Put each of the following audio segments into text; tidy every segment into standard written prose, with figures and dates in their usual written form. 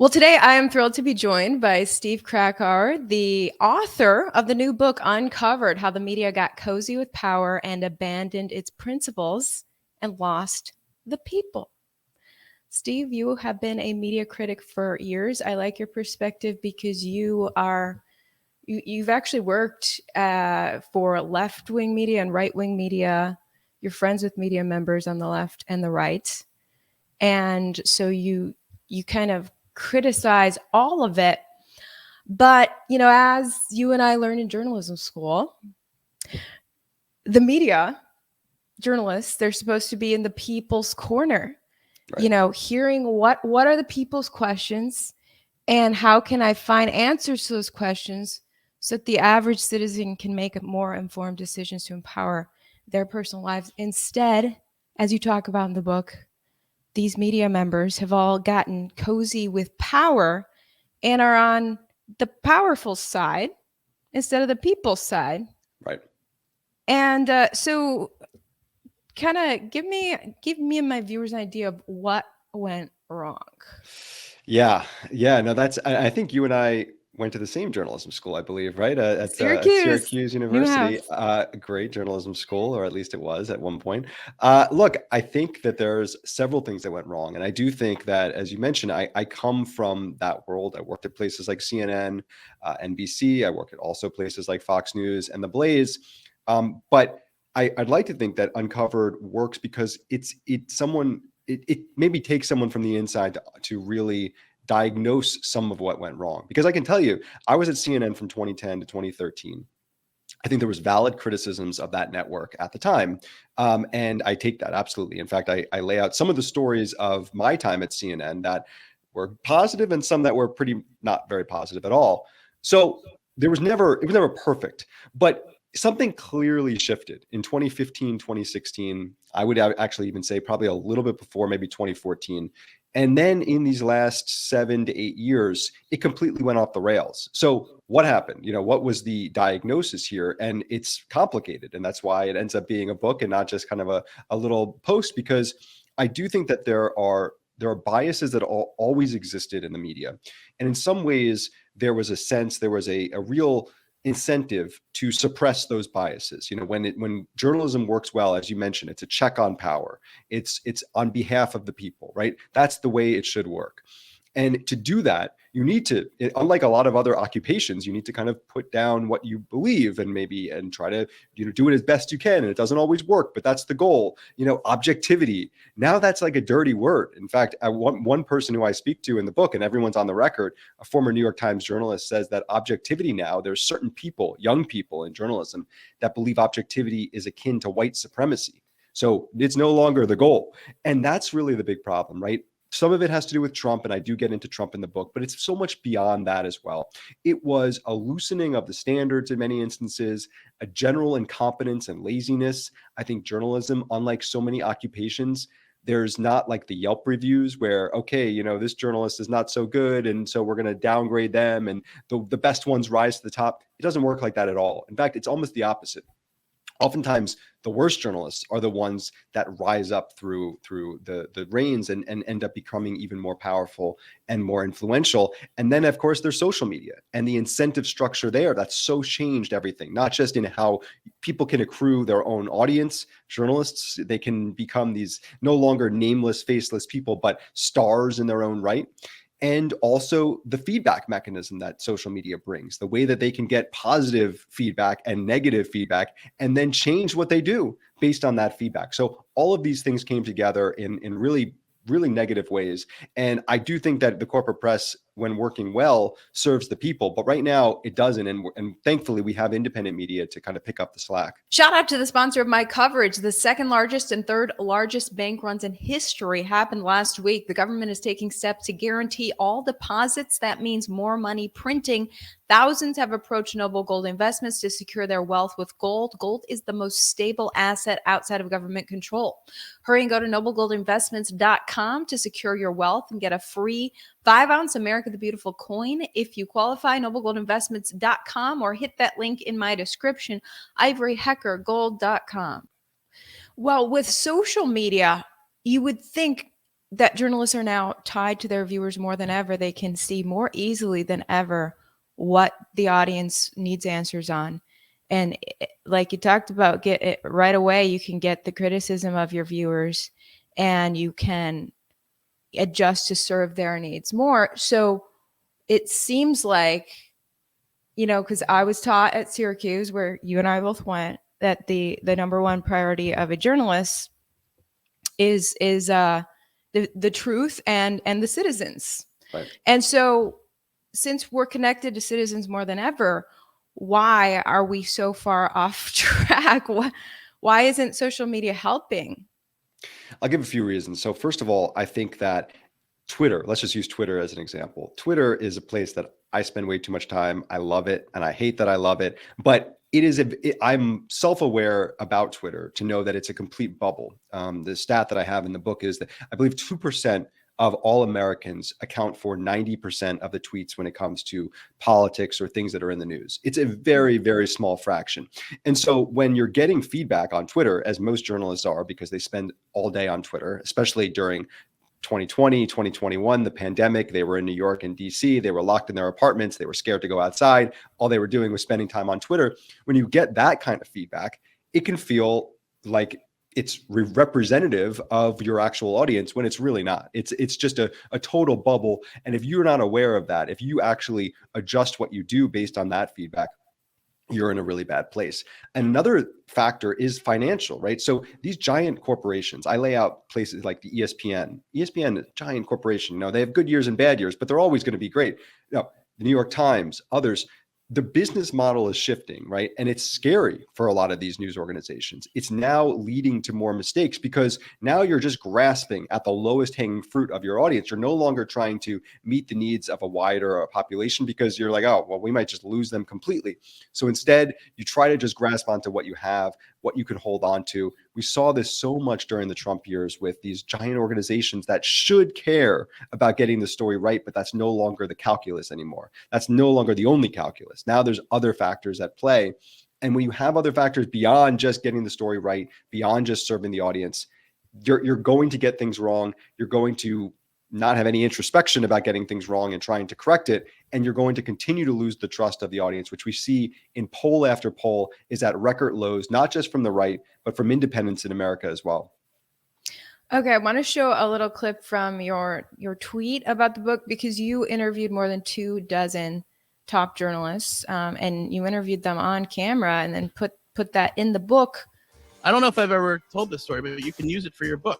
Well, today I am thrilled to be joined by Steve Krakauer, the author of the new book, Uncovered: How the Media Got Cozy with Power and Abandoned Its Principles and Lost the People. Steve, you have been a media critic for years. I like your perspective because you've actually worked for left-wing media and right-wing media. You're friends with media members on the left and the right. And so you kind of criticize all of it. But, as you and I learned in journalism school, the media, journalists, they're supposed to be in the people's corner, Right. Hearing what are the people's questions and how can I find answers to those questions so that the average citizen can make more informed decisions to empower their personal lives. Instead, as you talk about in the book, these media members have all gotten cozy with power and are on the powerful side instead of the people's side. Right. And so kind of give me and my viewers an idea of what went wrong. Yeah. Yeah. No, I think you and I went to the same journalism school, I believe, right? At Syracuse, Syracuse Newhouse. University, a great journalism school, or at least it was at one point. Look, I think that there's several things that went wrong. And I do think that, as you mentioned, I come from that world. I worked at places like CNN, NBC. I work at also places like Fox News and The Blaze. But I'd like to think that Uncovered works because it maybe takes someone from the inside to really diagnose some of what went wrong. Because I can tell you, I was at CNN from 2010 to 2013. I think there was valid criticisms of that network at the time. And I take that absolutely. In fact, I lay out some of the stories of my time at CNN that were positive and some that were pretty not very positive at all. So it was never perfect, but something clearly shifted in 2015, 2016. I would actually even say probably a little bit before, maybe 2014. And then in these last 7 to 8 years, it completely went off the rails. So what happened? What was the diagnosis here? And it's complicated. And that's why it ends up being a book and not just kind of a little post, because I do think that there are biases that always existed in the media. And in some ways, there was a real incentive to suppress those biases. When journalism works well, as you mentioned, it's a check on power. It's on behalf of the people, right? That's the way it should work. And to do that, you need to, unlike a lot of other occupations, you need to kind of put down what you believe and try to, do it as best you can. And it doesn't always work, but that's the goal. Objectivity. Now that's like a dirty word. In fact, one person who I speak to in the book, and everyone's on the record, a former New York Times journalist, says that objectivity now, there's certain people, young people in journalism, that believe objectivity is akin to white supremacy. So it's no longer the goal. And that's really the big problem, right? Some of it has to do with Trump, and I do get into Trump in the book, but it's so much beyond that as well. It was a loosening of the standards in many instances, a general incompetence and laziness. I think journalism, unlike so many occupations, there's not like the Yelp reviews where, okay, this journalist is not so good, and so we're going to downgrade them, and the best ones rise to the top. It doesn't work like that at all. In fact, it's almost the opposite. Oftentimes the worst journalists are the ones that rise up through the reins and end up becoming even more powerful and more influential. And then, of course, there's social media and the incentive structure there that's so changed everything, not just in how people can accrue their own audience. Journalists, they can become these no longer nameless, faceless people, but stars in their own right. And also the feedback mechanism that social media brings, the way that they can get positive feedback and negative feedback and then change what they do based on that feedback. So all of these things came together in really, really negative ways. And I do think that the corporate press, when working well, serves the people. But right now it doesn't. And thankfully, we have independent media to kind of pick up the slack. Shout out to the sponsor of my coverage. The second largest and third largest bank runs in history happened last week. The government is taking steps to guarantee all deposits. That means more money printing. Thousands have approached Noble Gold Investments to secure their wealth with gold. Gold is the most stable asset outside of government control. Hurry and go to noblegoldinvestments.com to secure your wealth and get a free 5-ounce America the Beautiful coin if you qualify. noblegoldinvestments.com or hit that link in my description, ivoryheckergold.com. Well, with social media, you would think that journalists are now tied to their viewers more than ever. They can see more easily than ever what the audience needs answers on. And like you talked about, get it right away, you can get the criticism of your viewers and you can adjust to serve their needs more. So it seems like, because I was taught at Syracuse, where you and I both went, that the number one priority of a journalist is the truth and the citizens. Right. And so, since we're connected to citizens more than ever, why are we so far off track? Why isn't social media helping? I'll give a few reasons. So first of all, I think that Twitter, let's just use Twitter as an example. Twitter is a place that I spend way too much time. I love it and I hate that I love it, but I'm self-aware about Twitter to know that it's a complete bubble. The stat that I have in the book is that I believe 2% of all Americans account for 90% of the tweets when it comes to politics or things that are in the news. It's a very, very small fraction. And so when you're getting feedback on Twitter, as most journalists are, because they spend all day on Twitter, especially during 2020, 2021, the pandemic, they were in New York and DC, they were locked in their apartments, they were scared to go outside. All they were doing was spending time on Twitter. When you get that kind of feedback, it can feel like it's representative of your actual audience when it's really not. It's just a total bubble. And if you're not aware of that, if you actually adjust what you do based on that feedback, you're in a really bad place. And another factor is financial, right? So these giant corporations, I lay out places like the ESPN. ESPN is a giant corporation. They have good years and bad years, but they're always going to be great. The New York Times, others, the business model is shifting, right? And it's scary for a lot of these news organizations. It's now leading to more mistakes because now you're just grasping at the lowest hanging fruit of your audience. You're no longer trying to meet the needs of a wider population because you're like, oh, well, we might just lose them completely. So instead, you try to just grasp onto what you have, what you can hold on to. We saw this so much during the Trump years with these giant organizations that should care about getting the story right, but that's no longer the calculus anymore. That's no longer the only calculus. Now there's other factors at play. And when you have other factors beyond just getting the story right, beyond just serving the audience, you're going to get things wrong. You're going to not have any introspection about getting things wrong and trying to correct it. And you're going to continue to lose the trust of the audience, which we see in poll after poll is at record lows, not just from the right, but from independents in America as well. Okay, I want to show a little clip from your tweet about the book because you interviewed more than 24 top journalists, and you interviewed them on camera and then put that in the book. I don't know if I've ever told this story, but you can use it for your book.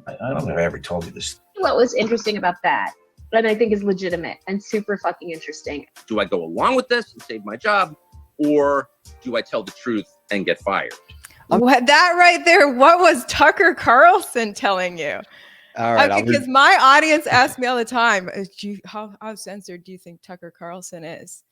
I don't know if I ever told you this. What was interesting about that, and I think is legitimate and super fucking interesting. Do I go along with this and save my job, or do I tell the truth and get fired? What, that right there, what was Tucker Carlson telling you? All right, because my audience asks me all the time, how censored do you think Tucker Carlson is?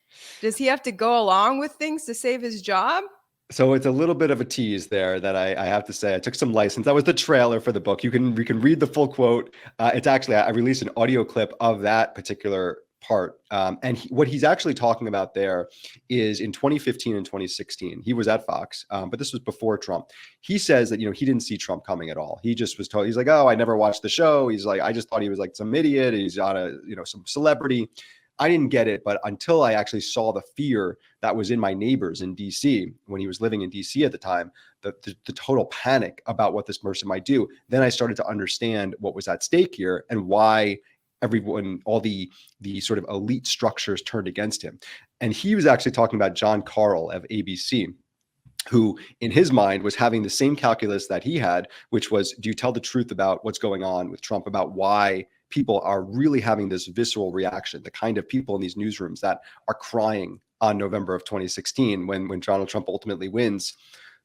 Does he have to go along with things to save his job? So it's a little bit of a tease there that I have to say. I took some license. That was the trailer for the book. You can read the full quote. It's actually, I released an audio clip of that particular part. And what he's actually talking about there is in 2015 and 2016, he was at Fox, but this was before Trump. He says that, he didn't see Trump coming at all. He just was told, he's like, oh, I never watched the show. He's like, I just thought he was like some idiot. He's on some celebrity. I didn't get it, but until I actually saw the fear that was in my neighbors in DC when he was living in DC at the time, the total panic about what this person might do, then I started to understand what was at stake here and why everyone, all the sort of elite structures turned against him. And he was actually talking about John Carl of ABC, who in his mind was having the same calculus that he had, which was, do you tell the truth about what's going on with Trump, about why people are really having this visceral reaction, the kind of people in these newsrooms that are crying on November of 2016 when Donald Trump ultimately wins?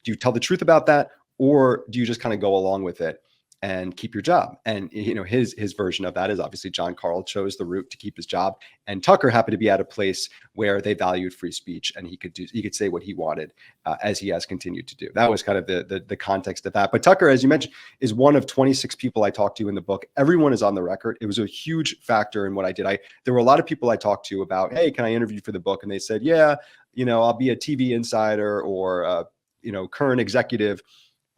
Do you tell the truth about that, or do you just kind of go along with it and keep your job? And his version of that is obviously John Carl chose the route to keep his job, and Tucker happened to be at a place where they valued free speech and he could say what he wanted, as he has continued to do. That was kind of the context of that. But Tucker, as you mentioned, is one of 26 people I talked to in the book. Everyone is on the record. It was a huge factor in what I did. There were a lot of people I talked to about, hey, can I interview for the book? And they said, yeah, I'll be a TV insider or current executive,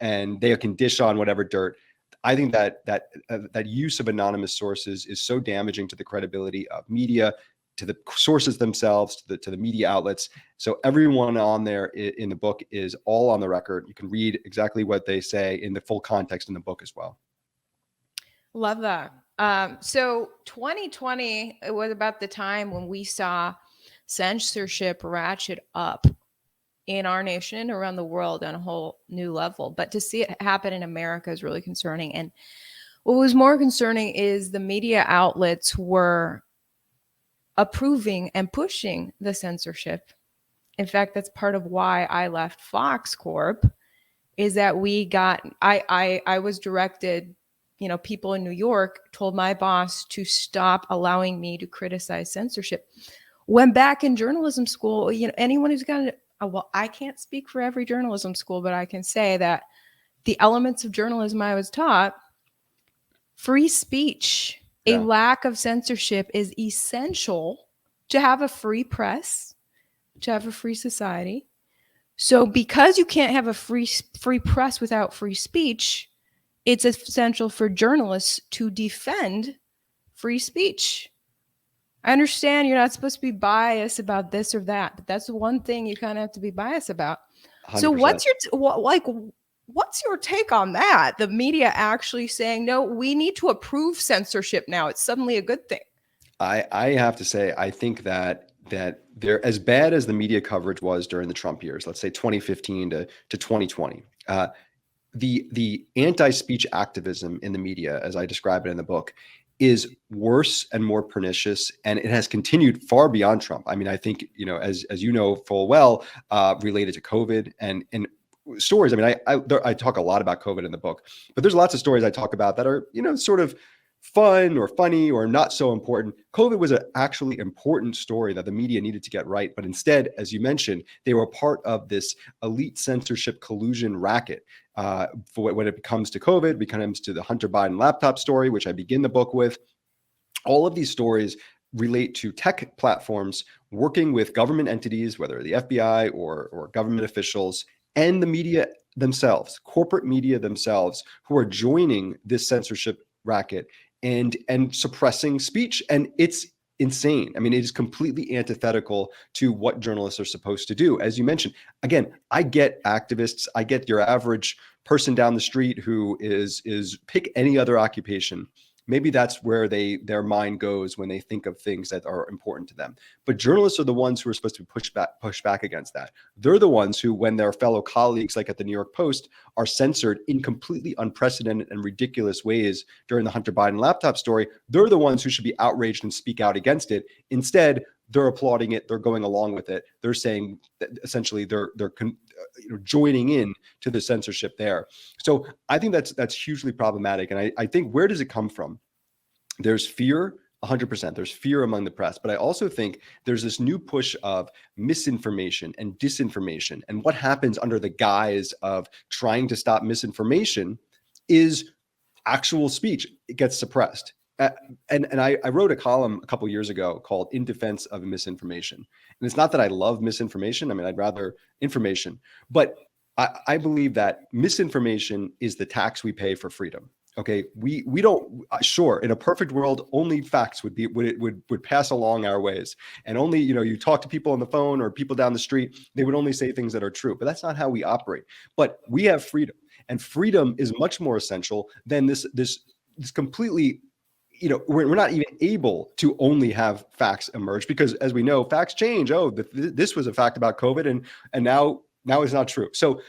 and they can dish on whatever dirt. I think that use of anonymous sources is so damaging to the credibility of media, to the sources themselves, to the media outlets. So everyone on there in the book is all on the record. You can read exactly what they say in the full context in the book as well. Love that. So 2020, it was about the time when we saw censorship ratchet up in our nation and around the world on a whole new level. But to see it happen in America is really concerning. And what was more concerning is the media outlets were approving and pushing the censorship. In fact, that's part of why I left Fox Corp, is that I was directed, people in New York told my boss to stop allowing me to criticize censorship. When back in journalism school, anyone who's got well, I can't speak for every journalism school, but I can say that the elements of journalism I was taught, free speech, a lack of censorship is essential to have a free press, to have a free society. So because you can't have a free press without free speech, it's essential for journalists to defend free speech. I understand you're not supposed to be biased about this or that, but that's the one thing you kind of have to be biased about. 100%. So what's your take on that? The media actually saying, no, we need to approve censorship now. It's suddenly a good thing. I have to say, I think that they're as bad as the media coverage was during the Trump years, let's say 2015 to 2020. The anti-speech activism in the media, as I describe it in the book, is worse and more pernicious, and it has continued far beyond Trump. I mean, I think, as you know full well, related to COVID and stories. I mean, I talk a lot about COVID in the book, but there's lots of stories I talk about that are, sort of fun or funny or not so important. COVID was an actually important story that the media needed to get right. But instead, as you mentioned, they were part of this elite censorship collusion racket. For when it comes to COVID, it comes to the Hunter Biden laptop story, which I begin the book with. All of these stories relate to tech platforms working with government entities, whether the FBI or government officials, and the media themselves, corporate media themselves, who are joining this censorship racket and suppressing speech. And it's insane. I mean, it is completely antithetical to what journalists are supposed to do. As you mentioned, again, I get activists, I get your average person down the street who is pick any other occupation. Maybe that's where their mind goes when they think of things that are important to them. But journalists are the ones who are supposed to push back against that. They're the ones who, when their fellow colleagues, like at the New York Post, are censored in completely unprecedented and ridiculous ways during the Hunter Biden laptop story, they're the ones who should be outraged and speak out against it. Instead, they're applauding it. They're going along with it. They're saying that essentially they're joining in to the censorship there. So I think that's hugely problematic. And I think, where does it come from? There's fear, 100%. There's fear among the press. But I also think there's this new push of misinformation and disinformation. And what happens under the guise of trying to stop misinformation is actual speech. It gets suppressed. And I wrote a column a couple of years ago called "In Defense of Misinformation." And it's not that I love misinformation. I mean, I'd rather information. But I believe that misinformation is the tax we pay for freedom. Okay, we don't, sure, in a perfect world, only facts would pass along our ways, and only, you talk to people on the phone or people down the street, they would only say things that are true. But that's not how we operate. But we have freedom, and freedom is much more essential than this completely. We're not even able to only have facts emerge, because, as we know, facts change. Oh, this was a fact about COVID, and now it's not true. So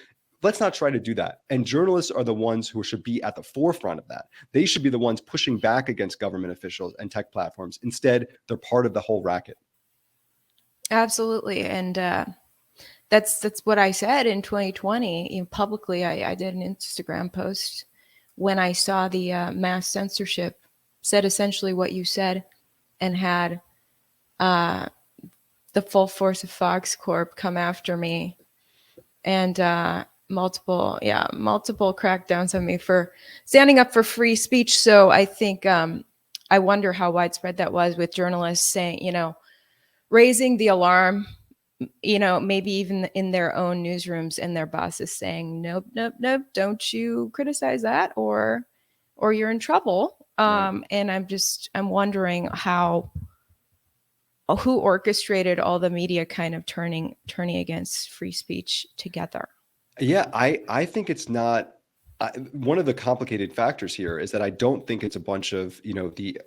let's not try to do that. And journalists are the ones who should be at the forefront of that. They should be the ones pushing back against government officials and tech platforms. Instead, they're part of the whole racket. Absolutely. And that's what I said in 2020. Publicly, I did an Instagram post when I saw the mass censorship, said essentially what you said, and had the full force of Fox Corp come after me, and multiple crackdowns on me for standing up for free speech. So I think I wonder how widespread that was, with journalists saying, raising the alarm, maybe even in their own newsrooms, and their bosses saying, nope, don't you criticize that, or or you're in trouble. Right. And I'm wondering who orchestrated all the media kind of turning against free speech together. Yeah, I think it's not. One of the complicated factors here is that I don't think it's a bunch of the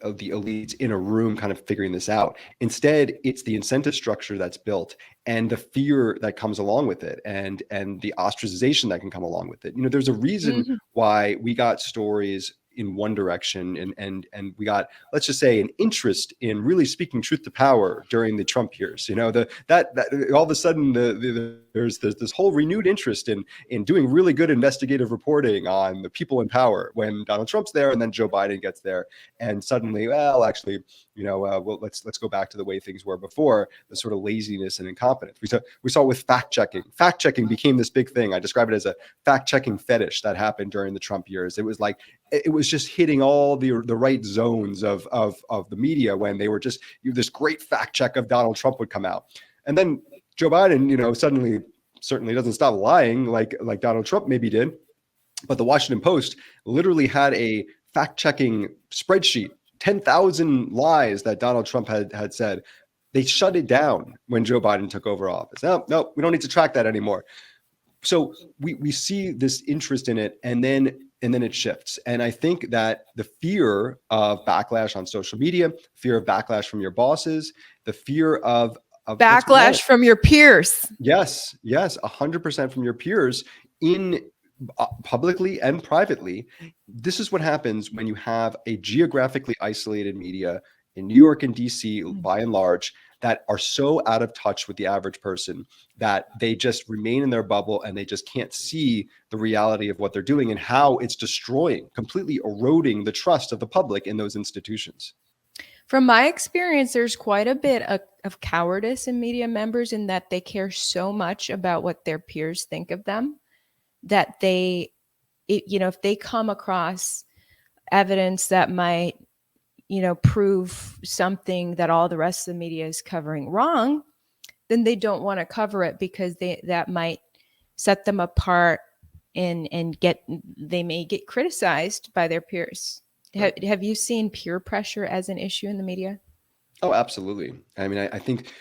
elites in a room kind of figuring this out. Instead, it's the incentive structure that's built and the fear that comes along with it, and the ostracization that can come along with it. There's a reason Mhm. why we got stories in one direction, and we got, let's just say, an interest in really speaking truth to power during the Trump years. That all of a sudden there's this whole renewed interest in doing really good investigative reporting on the people in power when Donald Trump's there, and then Joe Biden gets there, and suddenly, well, actually, well, let's go back to the way things were before, the sort of laziness and incompetence. We saw with fact checking. Fact checking became this big thing. I describe it as a fact checking fetish that happened during the Trump years. It was just hitting all the right zones of the media when they were just this great fact check of Donald Trump would come out, and then Joe Biden, suddenly certainly doesn't stop lying like Donald Trump maybe did, but the Washington Post literally had a fact checking spreadsheet, 10,000 lies that Donald Trump had said. They shut it down when Joe Biden took over office. No, we don't need to track that anymore. So we see this interest in it, and then it shifts. And I think that the fear of backlash on social media, fear of backlash from your bosses, the fear of Backlash from your peers. Yes, 100% from your peers in publicly and privately. This is what happens when you have a geographically isolated media in New York and DC, by and large, that are so out of touch with the average person that they just remain in their bubble and they just can't see the reality of what they're doing and how it's destroying, completely eroding the trust of the public in those institutions. From my experience, there's quite a bit of cowardice in media members in that they care so much about what their peers think of them that if they come across evidence that might prove something that all the rest of the media is covering wrong, then they don't want to cover it because that might set them apart and they may get criticized by their peers. Have you seen peer pressure as an issue in the media? Oh, absolutely. I mean, I think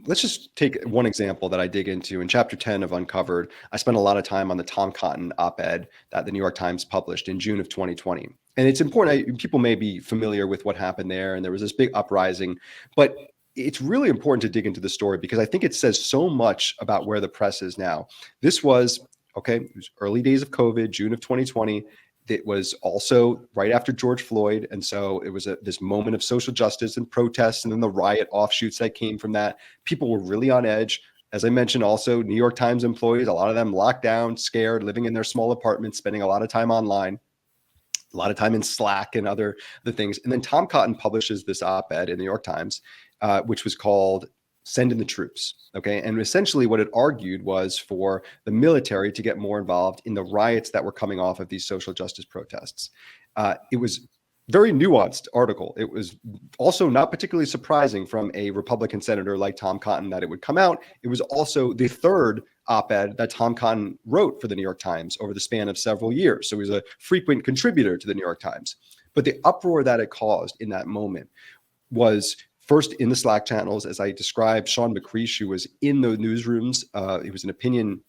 let's just take one example that I dig into in chapter 10 of Uncovered. I spent a lot of time on the Tom Cotton op-ed that the New York Times published in June of 2020. And it's important. People may be familiar with what happened there. And there was this big uprising, but it's really important to dig into the story because I think it says so much about where the press is now. It was early days of COVID, June of 2020. It was also right after George Floyd. And so it was this moment of social justice and protests, and then the riot offshoots that came from that. People were really on edge. As I mentioned, also New York Times employees, a lot of them locked down, scared, living in their small apartments, spending a lot of time online, a lot of time in Slack and other things. And then Tom Cotton publishes this op-ed in the New York Times, which was called Send in the Troops. Okay. And essentially what it argued was for the military to get more involved in the riots that were coming off of these social justice protests. It was very nuanced article. It was also not particularly surprising from a Republican senator like Tom Cotton that it would come out. It was also the third op-ed that Tom Cotton wrote for the New York Times over the span of several years. So he was a frequent contributor to the New York Times. But the uproar that it caused in that moment was first in the Slack channels, as I described. Sean McCreesh, who was in the newsrooms, he was an opinion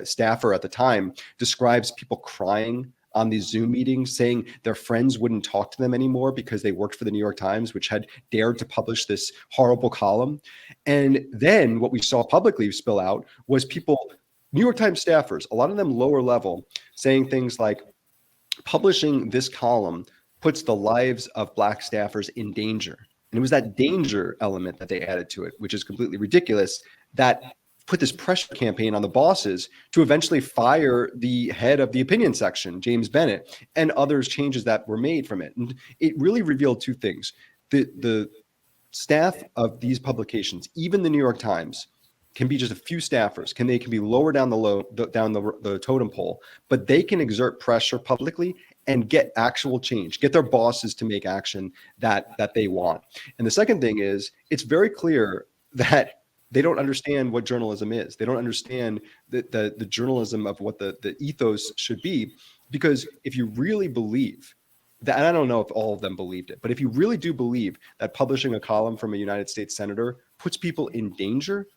staffer at the time, describes people crying on these Zoom meetings, saying their friends wouldn't talk to them anymore because they worked for the New York Times, which had dared to publish this horrible column. And then what we saw publicly spill out was people, New York Times staffers, a lot of them lower level, saying things like, publishing this column puts the lives of Black staffers in danger. And it was that danger element that they added to it, which is completely ridiculous, that put this pressure campaign on the bosses to eventually fire the head of the opinion section, James Bennett, and others changes that were made from it. And it really revealed two things. The staff of these publications, even the New York Times, can be just a few staffers. They can be lower down the totem pole, but they can exert pressure publicly and get actual change, get their bosses to make action that they want. And the second thing is, it's very clear that they don't understand what journalism is. They don't understand the journalism of what the ethos should be. Because if you really believe that, and I don't know if all of them believed it, but if you really do believe that publishing a column from a United States senator puts people in danger,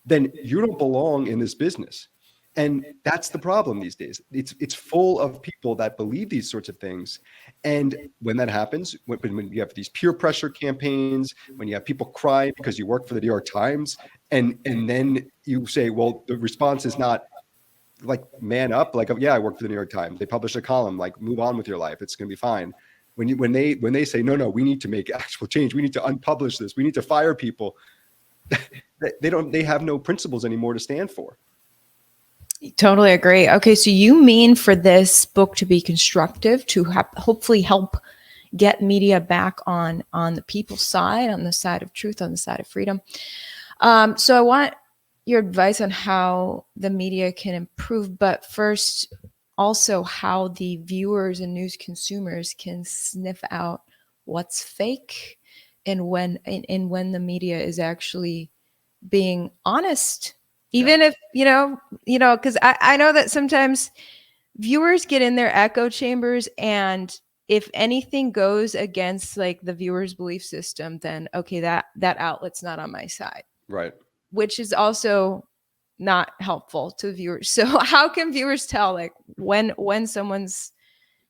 then you don't belong in this business. And that's the problem these days. It's full of people that believe these sorts of things. And when that happens, when you have these peer pressure campaigns, when you have people cry because you work for the New York Times, and then you say, well, the response is not like man up, like, yeah, I work for the New York Times. They publish a column, like move on with your life. It's going to be fine. When they say, no, we need to make actual change. We need to unpublish this. We need to fire people. They have no principles anymore to stand for. Totally agree. Okay, so you mean for this book to be constructive, to hopefully help get media back on the people's side, on the side of truth, on the side of freedom. So I want your advice on how the media can improve, but first, also how the viewers and news consumers can sniff out what's fake and when the media is actually being honest. Even if, because I know that sometimes viewers get in their echo chambers, and if anything goes against like the viewer's belief system, then okay, that outlet's not on my side. Right. Which is also not helpful to viewers. So how can viewers tell like when someone's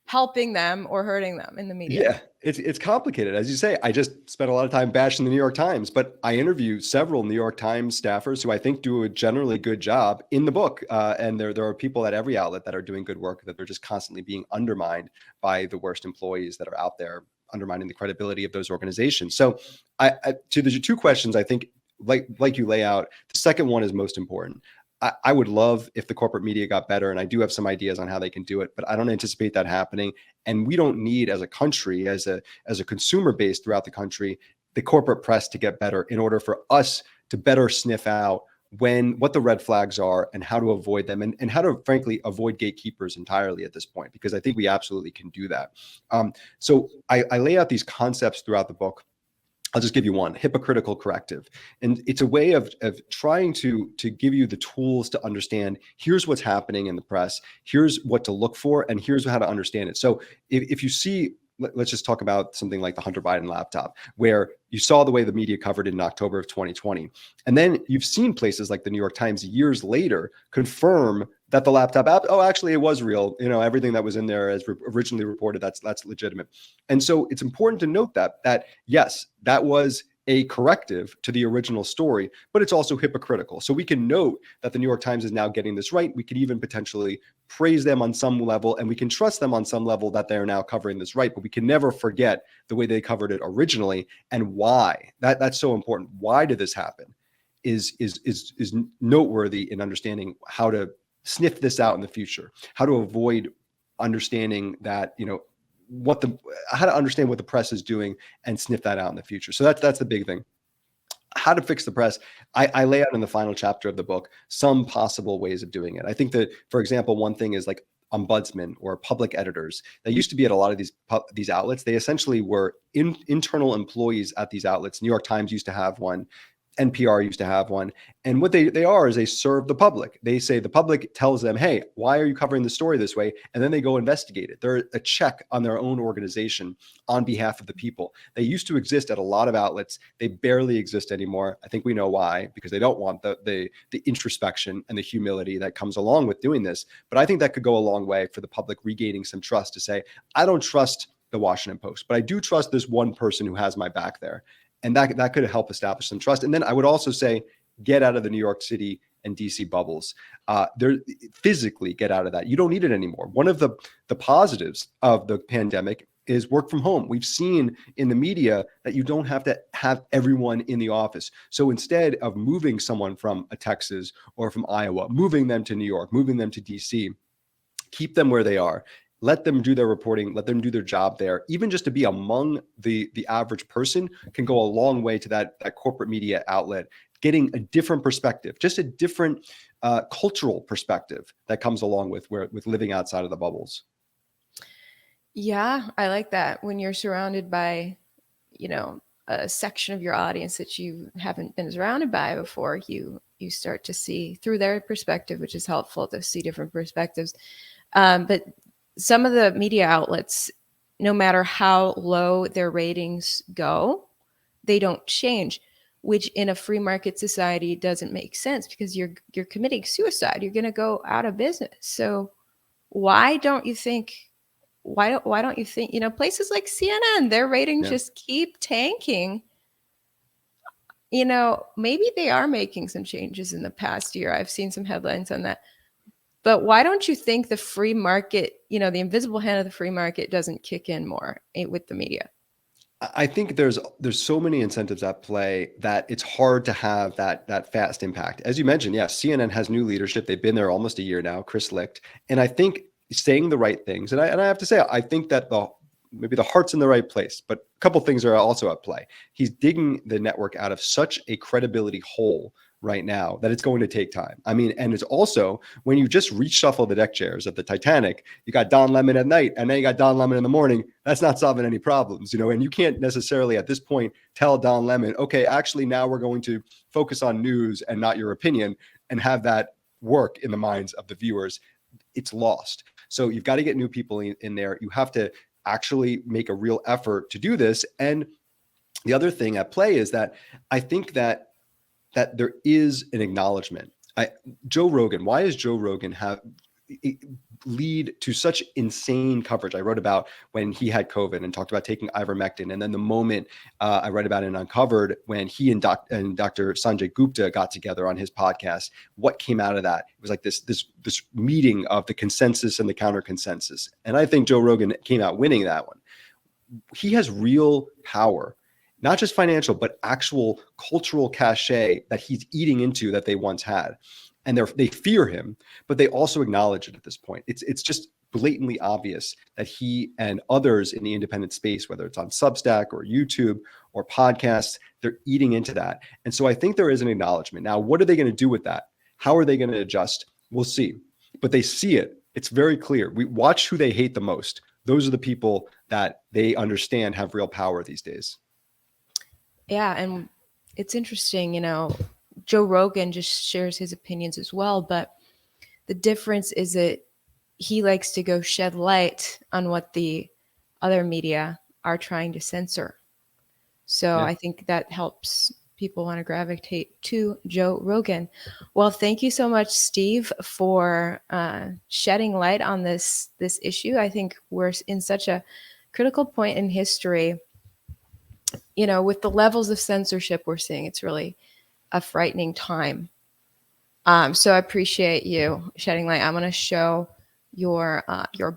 helping them or hurting them in the media? Yeah, it's complicated. As you say, I just spent a lot of time bashing the New York Times, but I interview several New York Times staffers who I think do a generally good job in the book. And there are people at every outlet that are doing good work, that they're just constantly being undermined by the worst employees that are out there, undermining the credibility of those organizations. So to the two questions, I think like you lay out, the second one is most important. I would love if the corporate media got better, and I do have some ideas on how they can do it, but I don't anticipate that happening. And we don't need, as a country, as a consumer base throughout the country, the corporate press to get better in order for us to better sniff out what the red flags are and how to avoid them, and how to frankly avoid gatekeepers entirely at this point, because I think we absolutely can do that. So I lay out these concepts throughout the book. I'll just give you one: hypocritical corrective. And it's a way of trying to give you the tools to understand, here's what's happening in the press, here's what to look for, and here's how to understand it. So if you see, let's just talk about something like the Hunter Biden laptop, where you saw the way the media covered it in October of 2020. And then you've seen places like the New York Times years later confirm that the laptop app, actually it was real. Everything that was in there as originally reported, that's legitimate. And so it's important to note that yes, that was a corrective to the original story, but it's also hypocritical. So we can note that the New York Times is now getting this right. We could even potentially praise them on some level, and we can trust them on some level that they're now covering this right, but we can never forget the way they covered it originally and why. That's so important. Why did this happen is noteworthy in understanding how to sniff this out in the future, how to avoid understanding that, how to understand what the press is doing and sniff that out in the future. So that's the big thing. How to fix the press. I lay out in the final chapter of the book some possible ways of doing it. I think that, for example, one thing is like ombudsmen or public editors that used to be at a lot of these outlets. They essentially were internal employees at these outlets. New York Times used to have one. NPR used to have one. And what they are is they serve the public. They say, the public tells them, hey, why are you covering the story this way? And then they go investigate it. They're a check on their own organization on behalf of the people. They used to exist at a lot of outlets. They barely exist anymore. I think we know why, because they don't want the introspection and the humility that comes along with doing this. But I think that could go a long way for the public regaining some trust to say, I don't trust the Washington Post, but I do trust this one person who has my back there. And that could help establish some trust. And then I would also say, get out of the New York City and DC bubbles. Physically get out of that. You don't need it anymore. One of the positives of the pandemic is work from home. We've seen in the media that you don't have to have everyone in the office. So instead of moving someone from Texas or from Iowa, moving them to New York, moving them to DC, keep them where they are. Let them do their reporting, let them do their job there. Even just to be among the average person can go a long way to that corporate media outlet, getting a different perspective, just a different cultural perspective that comes along with living outside of the bubbles. Yeah, I like that. When you're surrounded by, a section of your audience that you haven't been surrounded by before, you start to see through their perspective, which is helpful to see different perspectives. But some of the media outlets, no matter how low their ratings go, they don't change, which in a free market society doesn't make sense because you're committing suicide. You're going to go out of business. So why don't you think why don't you think, places like CNN, their ratings just keep tanking? Maybe they are making some changes in the past year. I've seen some headlines on that. But why don't you think the free market, the invisible hand of the free market doesn't kick in more with the media? I think there's so many incentives at play that it's hard to have that fast impact. As you mentioned, yes, CNN has new leadership. They've been there almost a year now, Chris Licht. And I think saying the right things, and I have to say, I think that maybe the heart's in the right place, but a couple things are also at play. He's digging the network out of such a credibility hole right now that it's going to take time. I mean, and it's also when you just reshuffle the deck chairs of the Titanic, you got Don Lemon at night and then you got Don Lemon in the morning. That's not solving any problems, and you can't necessarily at this point tell Don Lemon, okay, actually now we're going to focus on news and not your opinion and have that work in the minds of the viewers. It's lost. So you've got to get new people in there. You have to actually make a real effort to do this. And the other thing at play is that I think that there is an acknowledgement. Joe Rogan, why is Joe Rogan lead to such insane coverage? I wrote about when he had COVID and talked about taking ivermectin. And then the moment I read about it in Uncovered, when he and Dr. Sanjay Gupta got together on his podcast, what came out of that? It was like this meeting of the consensus and the counter consensus. And I think Joe Rogan came out winning that one. He has real power, not just financial, but actual cultural cachet that he's eating into that they once had. And they fear him, but they also acknowledge it at this point. It's just blatantly obvious that he and others in the independent space, whether it's on Substack or YouTube or podcasts, they're eating into that. And so I think there is an acknowledgement. Now, what are they going to do with that? How are they going to adjust? We'll see. But they see it. It's very clear. We watch who they hate the most. Those are the people that they understand have real power these days. Yeah, and it's interesting, Joe Rogan just shares his opinions as well, but the difference is that he likes to go shed light on what the other media are trying to censor. So I think that helps people want to gravitate to Joe Rogan. Well, thank you so much, Steve, for shedding light on this issue. I think we're in such a critical point in history. With the levels of censorship we're seeing, it's really a frightening time. So I appreciate you shedding light. I'm going to show your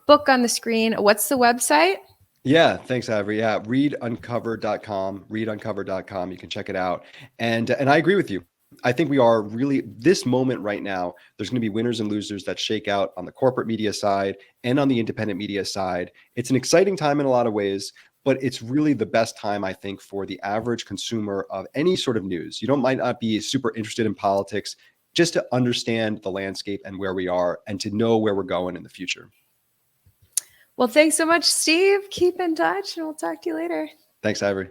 book on the screen. What's the website? Yeah, thanks, Avery. Yeah, readuncovered.com. You can check it out. And I agree with you. I think we are really, this moment right now, there's going to be winners and losers that shake out on the corporate media side and on the independent media side. It's an exciting time in a lot of ways, but it's really the best time, I think, for the average consumer of any sort of news. You might not be super interested in politics, just to understand the landscape and where we are and to know where we're going in the future. Well, thanks so much, Steve. Keep in touch and we'll talk to you later. Thanks, Avery.